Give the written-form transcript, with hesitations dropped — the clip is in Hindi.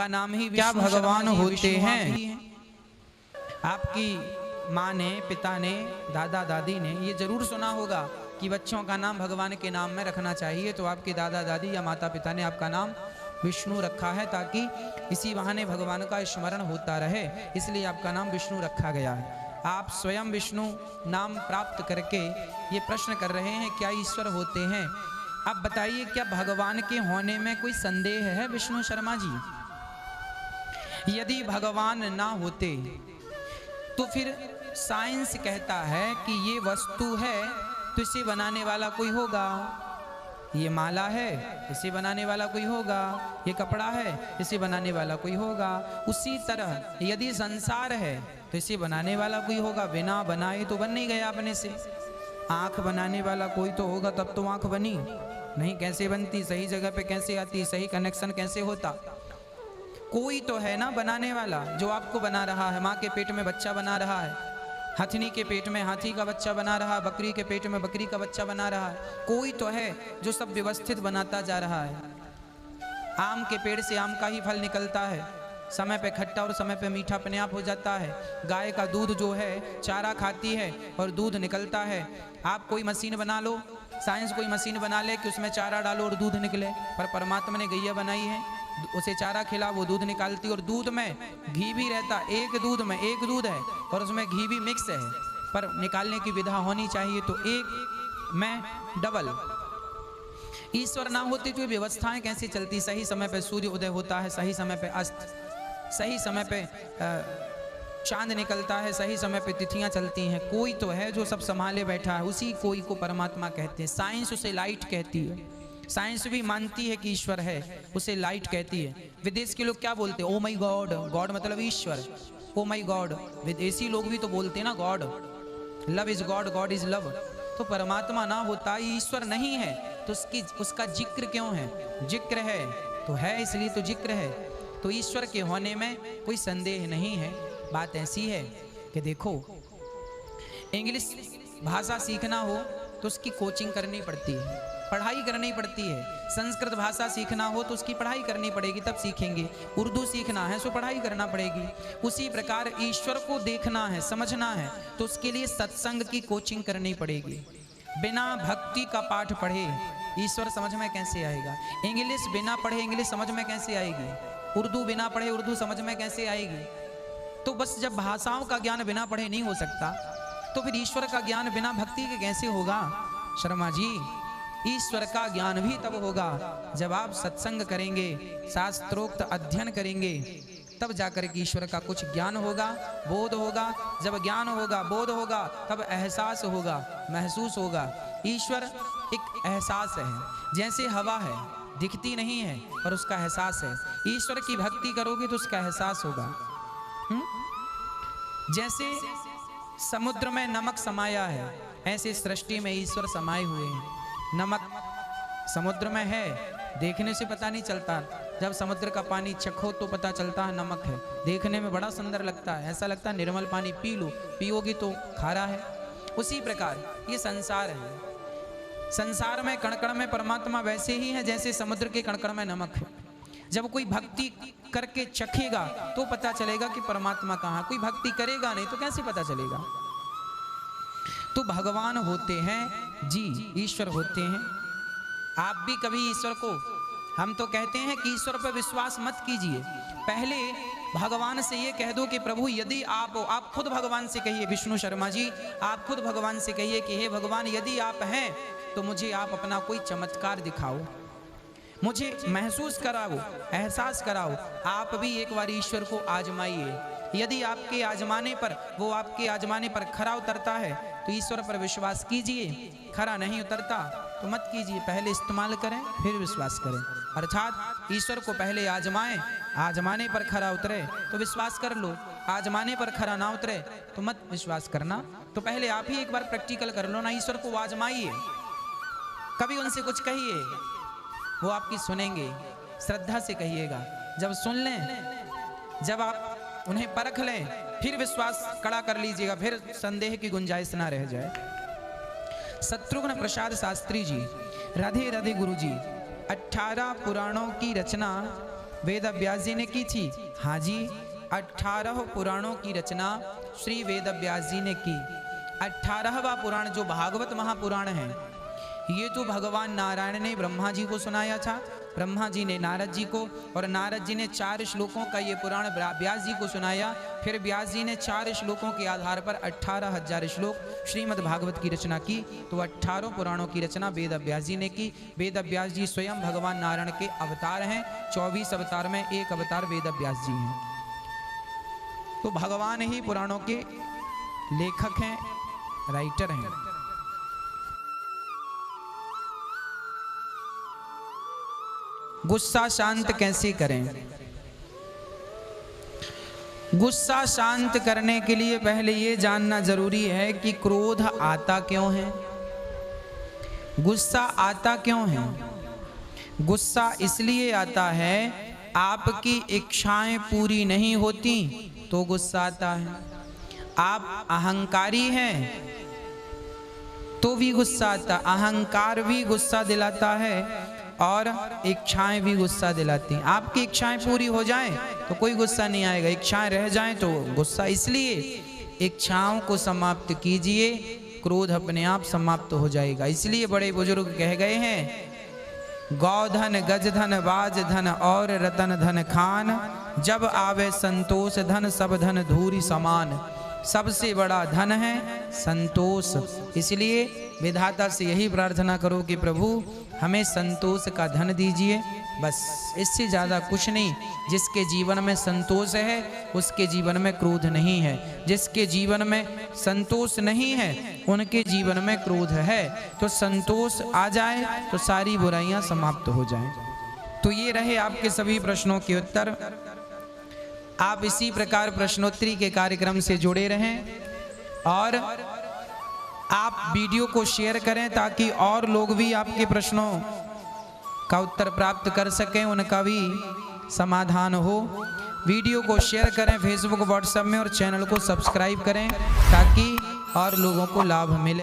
नाम ही क्या भगवान होते हैं। आपकी माँ ने, पिता ने, दादा दादी ने ये जरूर सुना होगा कि बच्चों का नाम भगवान के नाम में रखना चाहिए। तो आपके दादा दादी या माता पिता ने आपका नाम विष्णु रखा है ताकि इसी बहाने भगवान का स्मरण होता रहे, इसलिए आपका नाम विष्णु रखा गया है। आप स्वयं विष्णु नाम प्राप्त करके ये प्रश्न कर रहे हैं क्या ईश्वर होते हैं। अब बताइए क्या भगवान के होने में कोई संदेह है विष्णु शर्मा जी? यदि भगवान ना होते तो फिर साइंस कहता है कि ये वस्तु है तो इसे बनाने वाला कोई होगा, ये माला है इसे बनाने वाला कोई होगा, ये कपड़ा है इसे बनाने वाला कोई होगा। उसी तरह यदि संसार है तो इसे बनाने वाला कोई होगा, बिना बनाए तो बन नहीं गया अपने से। आंख बनाने वाला कोई तो होगा तब तो आंख बनी, नहीं कैसे बनती, सही जगह पे कैसे आती, सही कनेक्शन कैसे होता। कोई तो है ना बनाने वाला जो आपको बना रहा है। माँ के पेट में बच्चा बना रहा है, हथनी के पेट में हाथी का बच्चा बना रहा है, बकरी के पेट में बकरी का बच्चा बना रहा है। कोई तो है जो सब व्यवस्थित बनाता जा रहा है। आम के पेड़ से आम का ही फल निकलता है, समय पे खट्टा और समय पे मीठा अपने आप हो जाता है। गाय का दूध जो है चारा खाती है और दूध निकलता है। आप कोई मशीन बना लो, साइंस कोई मशीन बना ले कि उसमें चारा डालो और दूध निकले, पर परमात्मा ने गैया बनाई है, उसे चारा खिला वो दूध निकालती, और दूध में घी भी रहता। एक दूध में एक दूध है और उसमें घी भी मिक्स है, पर निकालने की विधा होनी चाहिए, तो एक में डबल। ईश्वर ना होते तो ये व्यवस्थाएं कैसे चलती। सही समय पे सूर्य उदय होता है, सही समय पे अस्त, सही समय पे चांद निकलता है, सही समय पे तिथियां चलती हैं। कोई तो है जो सब संभाले बैठा है, उसी कोई को परमात्मा कहते हैं। साइंस उसे लाइट कहती है, साइंस भी मानती है कि ईश्वर है, उसे लाइट कहती है। विदेश के लोग क्या बोलते हैं? ओ माई गॉड, गॉड मतलब ईश्वर, ओ माई गॉड। विदेशी लोग भी तो बोलते हैं ना God, love is God, God is love. तो परमात्मा ना होता, ईश्वर नहीं है तो उसका जिक्र क्यों है? जिक्र है तो है, इसलिए तो जिक्र है। तो ईश्वर के होने में कोई संदेह नहीं है। बात ऐसी है कि देखो, इंग्लिश भाषा सीखना हो तो उसकी कोचिंग करनी पड़ती है, पढ़ाई करनी पड़ती है। संस्कृत भाषा सीखना हो तो उसकी पढ़ाई करनी पड़ेगी, तब सीखेंगे। उर्दू सीखना है तो पढ़ाई करना पड़ेगी। उसी प्रकार ईश्वर को देखना है, समझना है तो उसके लिए सत्संग की कोचिंग करनी पड़ेगी। बिना भक्ति का पाठ पढ़े ईश्वर समझ में कैसे आएगा? इंग्लिश बिना पढ़े इंग्लिश समझ में कैसे आएगी? उर्दू बिना पढ़े उर्दू समझ में कैसे आएगी? तो बस जब भाषाओं का ज्ञान बिना पढ़े नहीं हो सकता, तो फिर ईश्वर का ज्ञान बिना भक्ति के कैसे होगा? शर्मा जी, ईश्वर का ज्ञान भी तब होगा जब आप सत्संग करेंगे, शास्त्रोक्त अध्ययन करेंगे, तब जाकर के ईश्वर का कुछ ज्ञान होगा, बोध होगा। जब ज्ञान होगा, बोध होगा, तब एहसास होगा, महसूस होगा। ईश्वर एक एहसास है, जैसे हवा है, दिखती नहीं है पर उसका एहसास है। ईश्वर की भक्ति करोगे तो उसका एहसास होगा। जैसे समुद्र में नमक समाया है, ऐसे सृष्टि में ईश्वर समाये हुए हैं। नमक समुद्र में है, देखने से पता नहीं चलता। जब समुद्र का पानी चखो तो पता चलता है नमक है। देखने में बड़ा सुंदर लगता है, ऐसा लगता है निर्मल पानी पी लो, पियोगी तो खारा है। उसी प्रकार ये संसार है। संसार में कण-कण में परमात्मा वैसे ही है जैसे समुद्र के कण-कण में नमक है। जब कोई भक्ति करके चखेगा तो पता चलेगा कि परमात्मा कहाँ। कोई भक्ति करेगा नहीं तो कैसे पता चलेगा? तो भगवान होते हैं जी, ईश्वर होते हैं। आप भी कभी ईश्वर को, हम तो कहते हैं कि ईश्वर पर विश्वास मत कीजिए, पहले भगवान से ये कह दो कि प्रभु यदि आप खुद भगवान से कहिए, विष्णु शर्मा जी आप खुद भगवान से कहिए कि हे भगवान यदि आप हैं तो मुझे आप अपना कोई चमत्कार दिखाओ, मुझे महसूस कराओ, एहसास कराओ। आप भी एक बार ईश्वर को आजमाइए। यदि आपके आजमाने पर, वो आपके आजमाने पर खरा उतरता है तो ईश्वर पर विश्वास कीजिए। खरा नहीं उतरता तो मत कीजिए, पहले इस्तेमाल करें फिर विश्वास करें। अर्थात ईश्वर को पहले आजमाएं, आजमाने पर खरा उतरे तो विश्वास कर लो, आजमाने पर खरा ना उतरे तो मत विश्वास करना। तो पहले आप ही एक बार प्रैक्टिकल कर लो ना, ईश्वर को आजमाइए, कभी उनसे कुछ कहिए, वो आपकी सुनेंगे। श्रद्धा से कहिएगा, जब सुन लें, जब आप उन्हें परख लें, फिर विश्वास कड़ा कर लीजिएगा, फिर संदेह की गुंजाइश ना रह जाए। शत्रुघ्न प्रसाद शास्त्री जी, राधे राधे गुरु जी, 18 पुराणों की रचना वेद व्यास जी ने की थी? हाँ जी, 18 पुराणों की रचना श्री वेद व्यास जी ने की। 18वां पुराण जो भागवत महापुराण है, ये तो भगवान नारायण ने ब्रह्मा जी को सुनाया था, ब्रह्मा जी ने नारद जी को, और नारद जी ने 4 श्लोकों का ये पुराण व्यास जी को सुनाया। फिर व्यास जी ने 4 श्लोकों के आधार पर 18,000 श्लोक श्रीमद् भागवत की रचना की। तो 18 पुराणों की रचना वेद व्यास जी ने की। वेद व्यास जी स्वयं भगवान नारायण के अवतार हैं। 24 अवतार में एक अवतार वेद व्यास जी हैं। तो भगवान ही पुराणों के लेखक हैं, राइटर हैं। गुस्सा शांत कैसे करें? गुस्सा शांत करने के लिए पहले ये जानना जरूरी है कि क्रोध आता क्यों है, गुस्सा आता क्यों है। गुस्सा इसलिए आता है, आपकी इच्छाएं पूरी नहीं होती तो गुस्सा आता है। आप अहंकारी हैं तो भी गुस्सा आता। अहंकार भी गुस्सा दिलाता है और इच्छाएं भी गुस्सा दिलाती हैं। आपकी इच्छाएं पूरी हो जाएं तो कोई गुस्सा नहीं आएगा, इच्छाएं रह जाएं तो गुस्सा। इसलिए इच्छाओं को समाप्त कीजिए, क्रोध अपने आप समाप्त हो जाएगा। इसलिए बड़े बुजुर्ग कह गए हैं, गौधन गजधन बाजधन और रतन धन खान, जब आवे संतोष धन सब धन धूरी समान। सबसे बड़ा धन है संतोष। इसलिए विधाता से यही प्रार्थना करो कि प्रभु हमें संतोष का धन दीजिए, बस इससे ज़्यादा कुछ नहीं। जिसके जीवन में संतोष है उसके जीवन में क्रोध नहीं है, जिसके जीवन में संतोष नहीं है उनके जीवन में क्रोध है। तो संतोष आ जाए तो सारी बुराइयां समाप्त हो जाएं। तो ये रहे आपके सभी प्रश्नों के उत्तर। आप इसी प्रकार प्रश्नोत्तरी के कार्यक्रम से जुड़े रहें और आप वीडियो को शेयर करें ताकि और लोग भी आपके प्रश्नों का उत्तर प्राप्त कर सकें, उनका भी समाधान हो। वीडियो को शेयर करें फेसबुक व्हाट्सएप में और चैनल को सब्सक्राइब करें ताकि और लोगों को लाभ मिले।